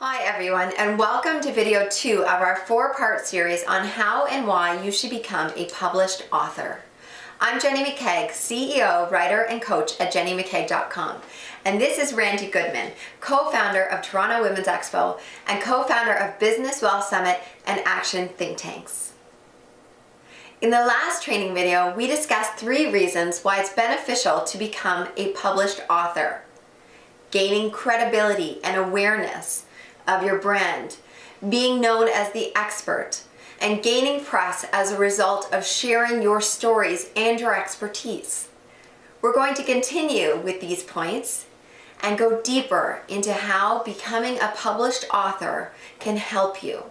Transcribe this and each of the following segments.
Hi everyone, and welcome to video 2 of our 4-part series on how and why you should become a published author. I'm Jenny McKeag, CEO, writer, and coach at jennymckeag.com. And this is Randi Goodman, co-founder of Toronto Women's Expo and co-founder of Business Wealth Summit and Action Think Tanks. In the last training video, we discussed 3 reasons why it's beneficial to become a published author. Gaining credibility and awareness of your brand, being known as the expert, and gaining press as a result of sharing your stories and your expertise. We're going to continue with these points and go deeper into how becoming a published author can help you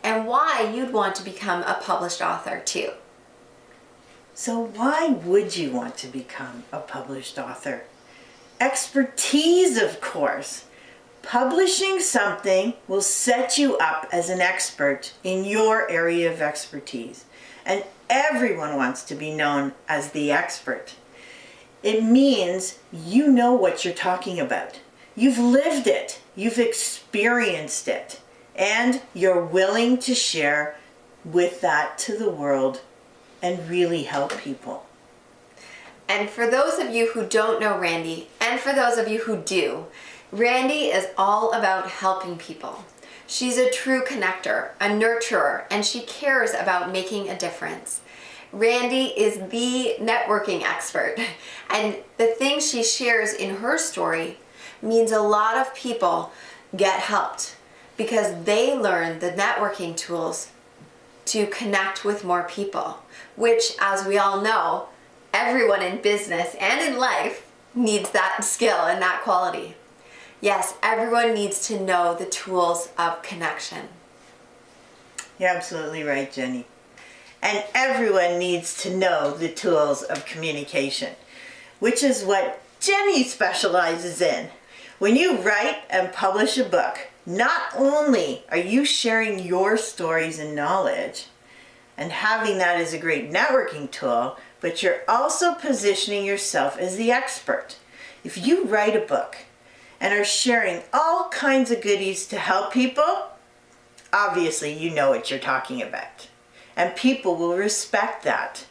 and why you'd want to become a published author too. So why would you want to become a published author? Expertise, of course. Publishing something will set you up as an expert in your area of expertise. And everyone wants to be known as the expert. It means you know what you're talking about. You've lived it, you've experienced it, and you're willing to share with that to the world and really help people. And for those of you who don't know Randi, and for those of you who do, Randi is all about helping people. She's a true connector, a nurturer, and she cares about making a difference. Randi is the networking expert, and the things she shares in her story means a lot of people get helped because they learn the networking tools to connect with more people, which, as we all know, everyone in business and in life needs that skill and that quality. Yes, everyone needs to know the tools of connection. You're absolutely right, Jenny. And everyone needs to know the tools of communication, which is what Jenny specializes in. When you write and publish a book, not only are you sharing your stories and knowledge and having that as a great networking tool, but you're also positioning yourself as the expert. If you write a book and are sharing all kinds of goodies to help people, obviously you know what you're talking about. And people will respect that.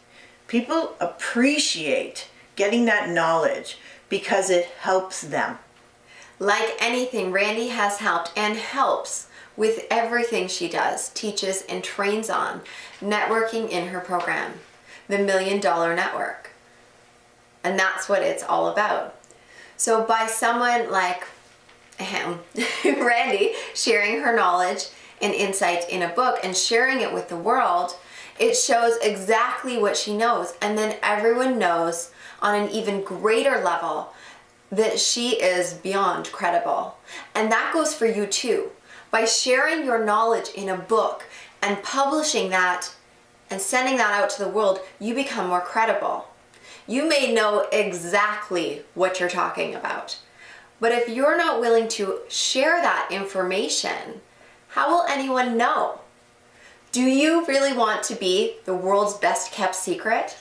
People appreciate getting that knowledge because it helps them. Like anything, Randi has helped and helps with everything she does, teaches, and trains on networking in her program, the $1 Million Network. And that's what it's all about. So by someone like Randi sharing her knowledge and insights in a book and sharing it with the world, it shows exactly what she knows. And then everyone knows on an even greater level that she is beyond credible. And that goes for you too. By sharing your knowledge in a book and publishing that and sending that out to the world, you become more credible. You may know exactly what you're talking about, but if you're not willing to share that information, how will anyone know? Do you really want to be the world's best kept secret?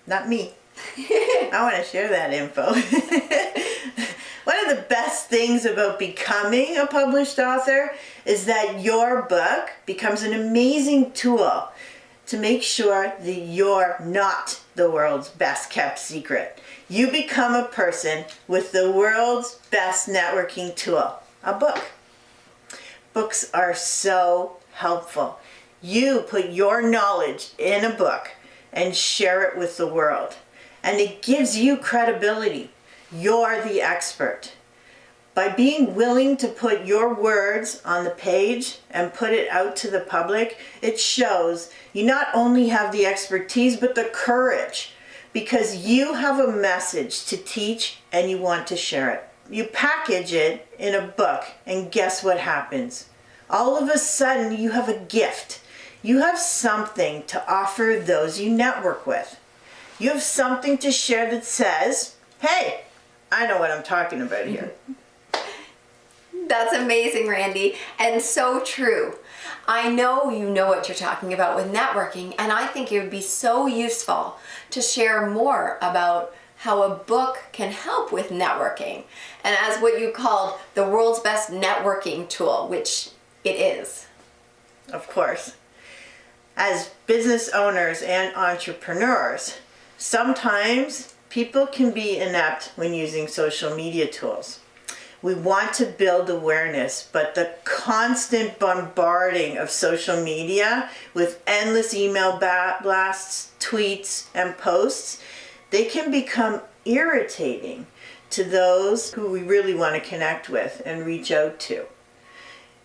Not me. I want to share that info. One of the best things about becoming a published author is that your book becomes an amazing tool to make sure that you're not the world's best kept secret. You become a person with the world's best networking tool, a book. Books are so helpful. You put your knowledge in a book and share it with the world. And it gives you credibility. You're the expert. By being willing to put your words on the page and put it out to the public, it shows you not only have the expertise, but the courage, because you have a message to teach and you want to share it. You package it in a book, and guess what happens? All of a sudden, you have a gift. You have something to offer those you network with. You have something to share that says, hey, I know what I'm talking about here. That's amazing, Randi, and so true. I know you know what you're talking about with networking, and I think it would be so useful to share more about how a book can help with networking and as what you called the world's best networking tool, which it is. Of course. As business owners and entrepreneurs, sometimes people can be inept when using social media tools. We want to build awareness, but the constant bombarding of social media with endless email blasts, tweets, and posts, they can become irritating to those who we really want to connect with and reach out to.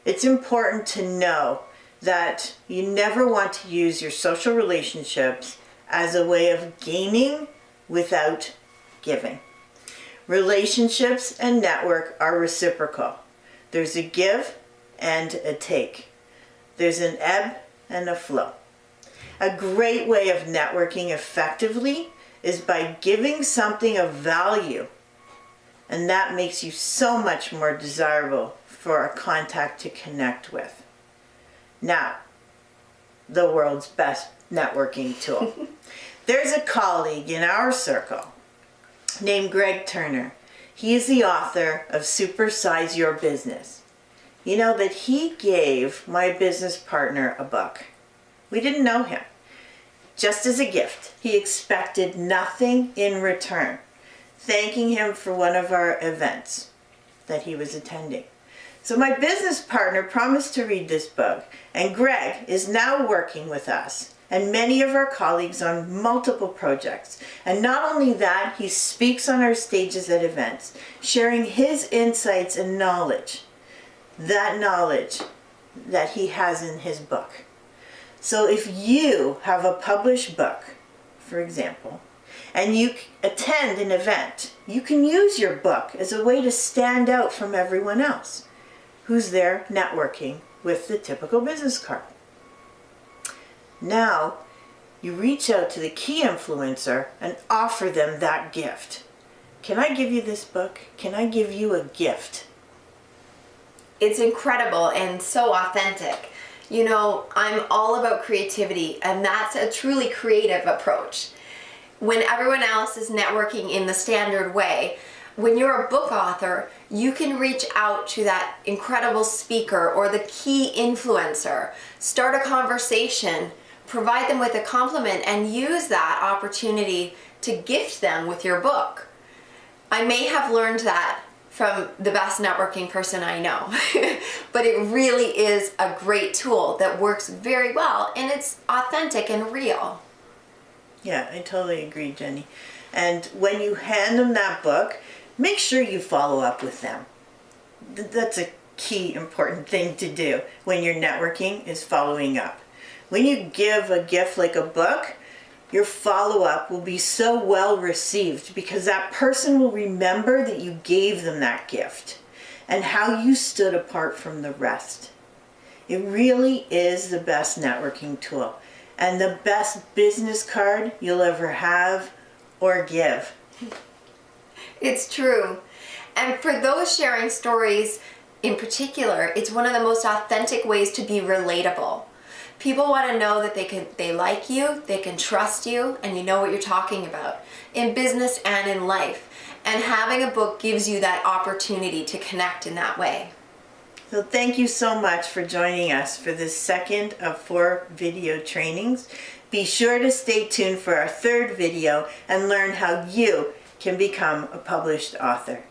It's important to know that you never want to use your social relationships as a way of gaining without giving. Relationships and network are reciprocal. There's a give and a take. There's an ebb and a flow. A great way of networking effectively is by giving something of value, and that makes you so much more desirable for a contact to connect with. Now, the world's best networking tool. There's a colleague in our circle named Greg Turner. He is the author of Supersize Your Business. You know that he gave my business partner a book. We didn't know him. Just as a gift. He expected nothing in return, thanking him for one of our events that he was attending. So my business partner promised to read this book, and Greg is now working with us and many of our colleagues on multiple projects. And not only that, he speaks on our stages at events, sharing his insights and knowledge, that knowledge that he has in his book. So if you have a published book, for example, and you attend an event, you can use your book as a way to stand out from everyone else who's there networking with the typical business card. Now, you reach out to the key influencer and offer them that gift. Can I give you this book? Can I give you a gift? It's incredible and so authentic. You know, I'm all about creativity, and that's a truly creative approach. When everyone else is networking in the standard way, when you're a book author, you can reach out to that incredible speaker or the key influencer, start a conversation, provide them with a compliment, and use that opportunity to gift them with your book. I may have learned that from the best networking person I know, but it really is a great tool that works very well, and it's authentic and real. Yeah, I totally agree, Jenny. And when you hand them that book, make sure you follow up with them. That's a key important thing to do when you're networking, is following up. When you give a gift like a book, your follow-up will be so well received because that person will remember that you gave them that gift and how you stood apart from the rest. It really is the best networking tool and the best business card you'll ever have or give. It's true. And for those sharing stories in particular, it's one of the most authentic ways to be relatable. People want to know that they like you, they can trust you, and you know what you're talking about in business and in life. And having a book gives you that opportunity to connect in that way. So thank you so much for joining us for this second of 4 video trainings. Be sure to stay tuned for our 3rd video and learn how you can become a published author.